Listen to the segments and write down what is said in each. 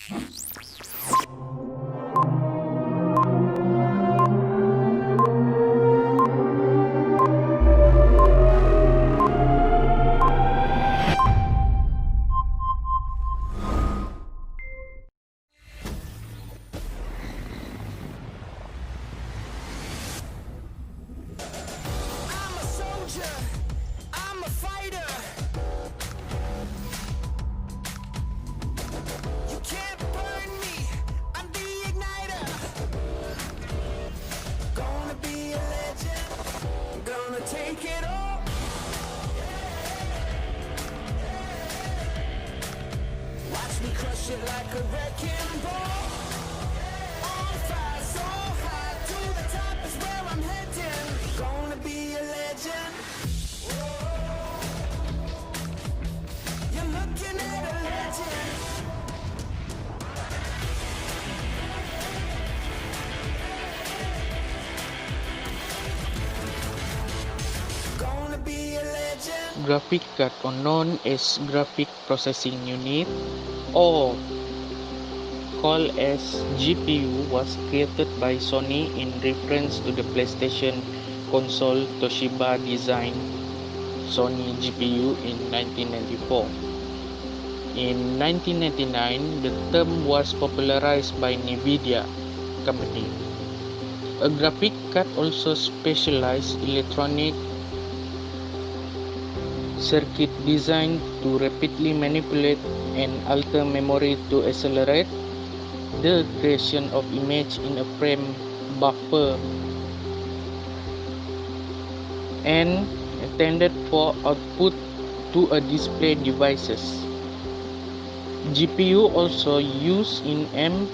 I'm a fighter. You can't burn me. I'm the igniter. Gonna be a legend. Gonna take it all. Watch me crush it like a wrecking ball. On fire, so high to the top is where I'm heading. Gonna be a legend. You're looking at a legend. Gonna be a legend. Graphic card, or known as graphic processing unit or called as GPU, was created by Sony in reference to the PlayStation console Toshiba designed Sony GPU in 1994. In 1999, the term was popularized by NVIDIA company. A graphic card also specialized electronic circuit designed to rapidly manipulate and alter memory to accelerate the creation of image in a frame buffer and intended for output to a display devices. GPU also used in M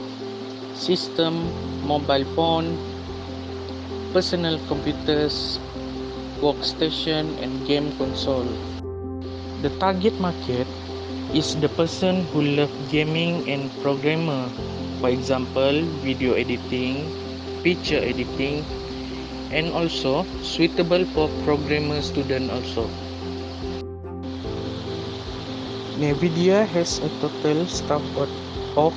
system, mobile phone, personal computers, workstation, and game console. The target market is the person who love gaming and programmer, for example, video editing, picture editing, and also suitable for programmer student also. NVIDIA has a total staff of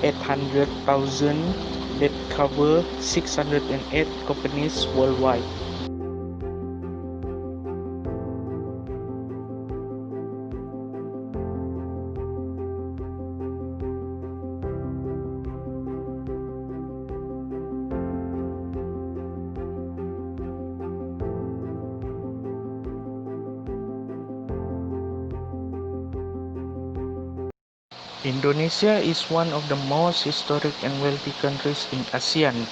800,000 that cover 608 companies worldwide. Indonesia is one of the most historic and wealthy countries in ASEAN.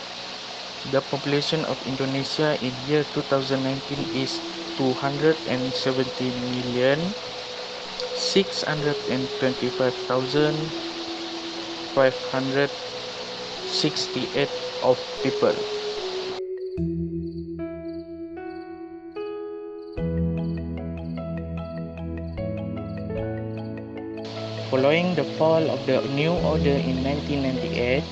The population of Indonesia in year 2019 is 275,625,568 of people. Following the fall of the New Order in 1998,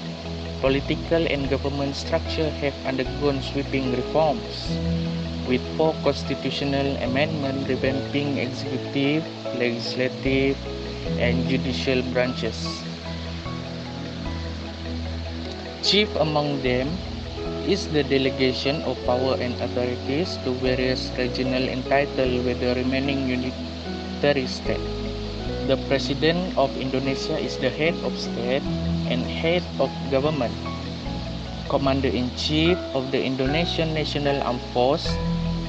political and government structure have undergone sweeping reforms, with 4 constitutional amendments revamping executive, legislative, and judicial branches. Chief among them is the delegation of power and authorities to various regional entitled with the remaining unitary state. The President of Indonesia is the head of state and head of government. Commander-in-Chief of the Indonesian National Armed Force,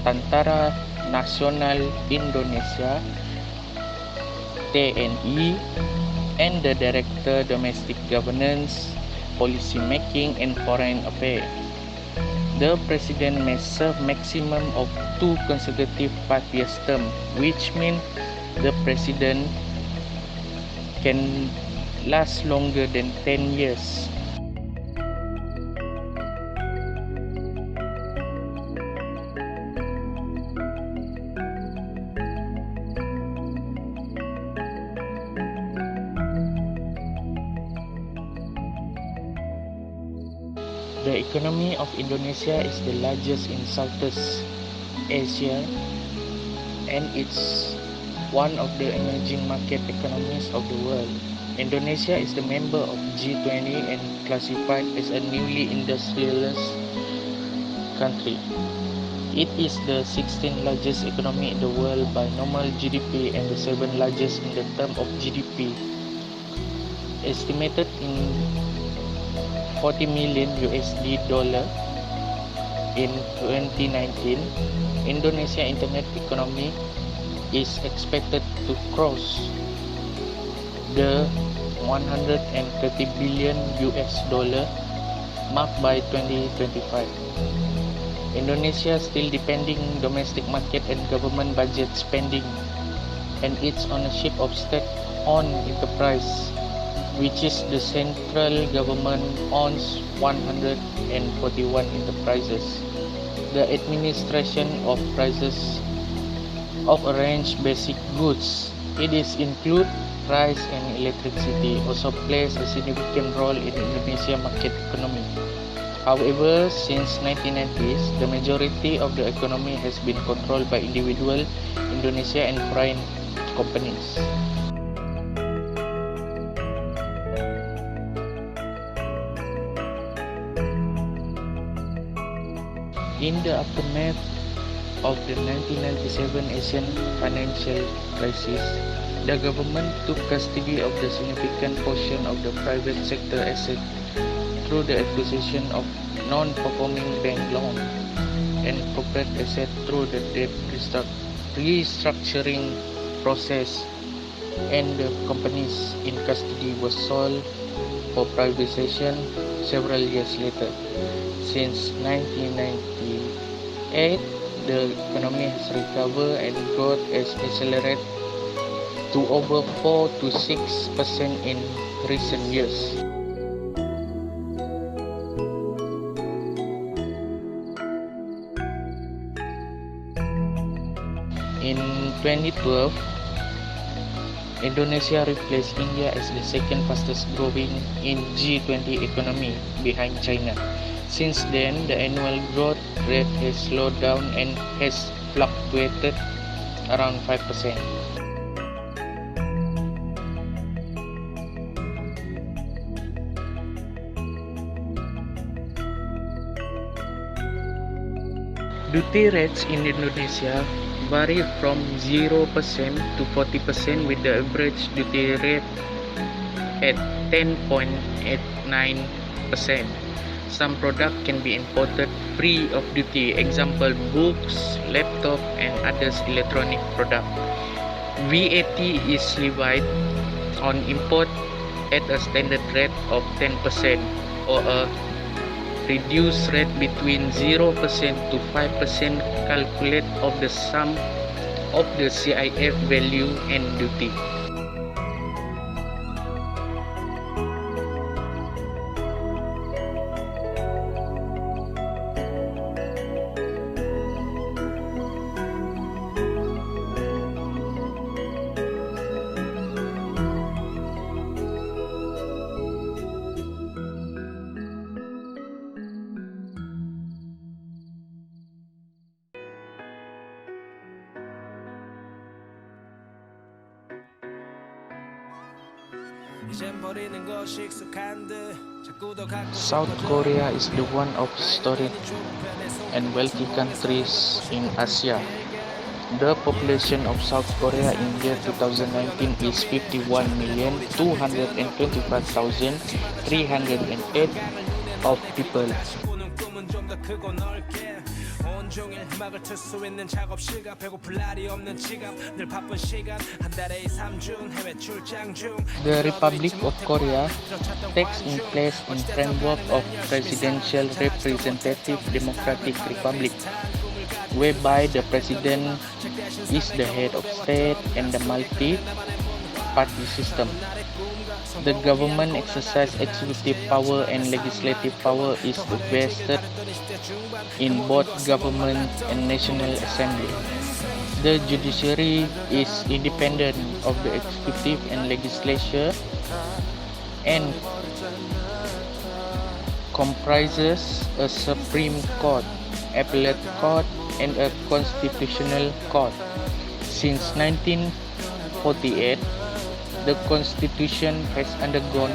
Tentara Nasional Indonesia (TNI), and the Director Domestic Governance, Policy Making, and Foreign Affairs. The President may serve maximum of 2 consecutive 5-year terms, which means the President can last longer than 10 years. The economy of Indonesia is the largest in Southeast Asia, and it's one of the emerging market economies of the world. Indonesia is the member of G20 and classified as a newly industrialized country. It is the 16th largest economy in the world by nominal GDP and the 7th largest in the term of GDP. Estimated in $40 million in 2019, Indonesia internet economy is expected to cross the $130 billion mark by 2025. Indonesia still depending domestic market and government budget spending and its ownership of state-owned enterprise, which is the central government owns 141 enterprises. The administration of prices of a range basic goods, it is include rice and electricity, also plays a significant role in Indonesia market economy. However, since 1990s, the majority of the economy has been controlled by individual Indonesia and foreign companies. In the aftermath of the 1997 Asian financial crisis, the government took custody of the significant portion of the private sector asset through the acquisition of non-performing bank loan and corporate asset through the debt restructuring process, and the companies in custody was sold for privatization several years later. Since 1998, the economy has recovered and growth has accelerated to over 4 to 6% in recent years. In 2012, Indonesia replaced India as the second fastest growing in G20 economy behind China. Since then, the annual growth rate has slowed down and has fluctuated around 5%. Duty rates in Indonesia vary from 0% to 40%, with the average duty rate at 10.89%. Some products can be imported free of duty, example books, laptop, and others electronic products. VAT is levied on import at a standard rate of 10% or a reduced rate between 0% to 5% calculate of the sum of the CIF value and duty. South Korea is the one of storied and wealthy countries in Asia. The population of South Korea in year 2019 is 51,225,308 of people. 온종일 음악을 틀 수 있는 작업 시간 배고플 날이 없는 지갑 늘 바쁜 시간 한 달에 2, 3주 해외 출장 중 The Republic of Korea takes in place in framework of Presidential Representative Democratic Republic, whereby the president is the head of state and the multi-party system. The government exercise executive power and legislative power is vested in both government and national assembly. The judiciary is independent of the executive and legislature and comprises a Supreme Court, appellate court, and a constitutional court. Since 1948, the constitution has undergone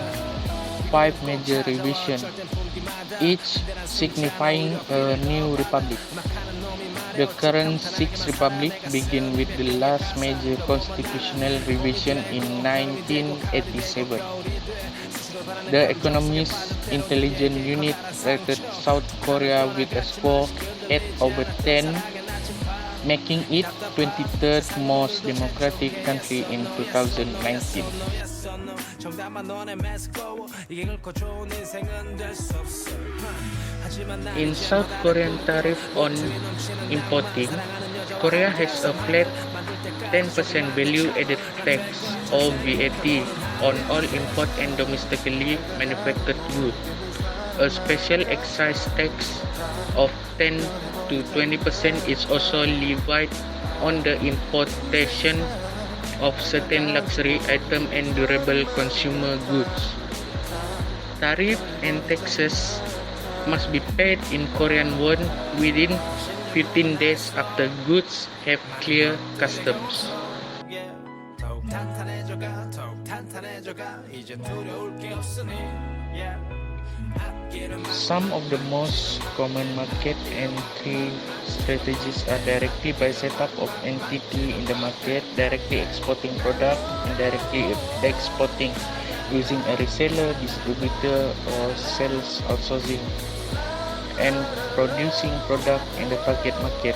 5 major revisions, each signifying a new republic. The current Sixth Republic began with the last major constitutional revision in 1987. The Economist Intelligence Unit rated South Korea with a score 8/10, making it 23rd most democratic country in 2019. In South Korean tariff on importing, Korea has a flat 10% value-added tax or VAT on all import and domestically manufactured goods. A special excise tax of 10 to 20% is also levied on the importation of certain luxury items and durable consumer goods. Tariff and taxes must be paid in Korean won within 15 days after goods have cleared customs. Some of the most common market entry strategies are directly by setup of entity in the market, directly exporting product, and directly exporting using a reseller, distributor, or sales outsourcing, and producing product in the target market.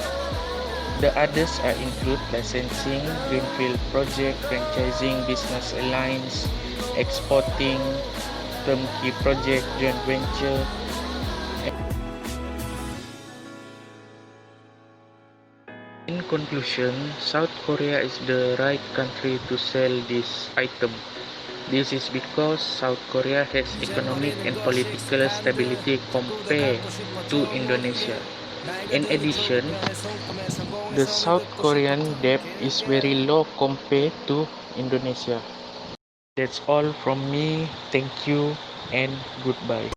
The others are include licensing, greenfield project, franchising, business alliance, exporting, turnkey project, joint venture. In conclusion, South Korea is the right country to sell this item. This is because South Korea has economic and political stability compared to Indonesia. In addition, the South Korean debt is very low compared to Indonesia. That's all from me. Thank you and goodbye.